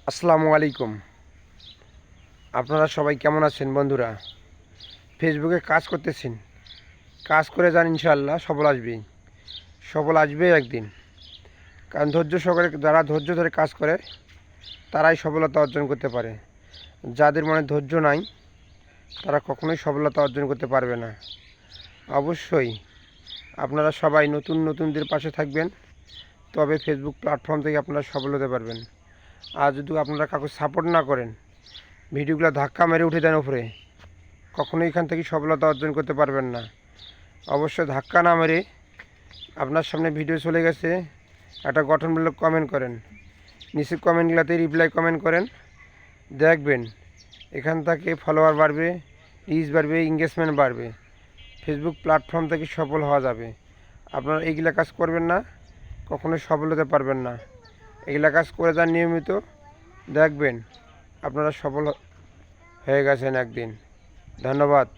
আসসালামু আলাইকুম। আপনারা সবাই কেমন আছেন বন্ধুরা? ফেসবুকে কাজ করতেছেন, কাজ করে যান, ইনশাআল্লাহ সফল আসবেই। সফল আসবেই একদিন। কারণ যারা ধৈর্য ধরে কাজ করে তারাই সফলতা অর্জন করতে পারে। যাদের মনে ধৈর্য নাই তারা কখনোই সফলতা অর্জন করতে পারবে না। অবশ্যই আপনারা সবাই নতুনদের পাশে থাকবেন, তবে ফেসবুক প্ল্যাটফর্ম থেকে আপনারা সফল হতে পারবেন। আর যদি আপনারা কাউকে সাপোর্ট না করেন, ভিডিওগুলো ধাক্কা মেরে উঠে দেন উপরে, কখনোই এখান থেকে সফলতা অর্জন করতে পারবেন না। অবশ্যই ধাক্কা না মেরে আপনার সামনে ভিডিও চলে গেছে, একটা গঠনমূলক কমেন্ট করেন, নিচে কমেন্টগুলোতে রিপ্লাই কমেন্ট করেন। দেখবেন এখান থেকে ফলোয়ার বাড়বে, রিচ বাড়বে, এঙ্গেজমেন্ট বাড়বে, ফেসবুক প্ল্যাটফর্ম থেকে সফল হওয়া যাবে। আপনারা এইগুলা কাজ করবেন না, কখনোই সফল হতে পারবেন না। এগুলা কাজ করে যান নিয়মিত, দেখবেন আপনারা সফল হয়ে গেছেন একদিন। ধন্যবাদ।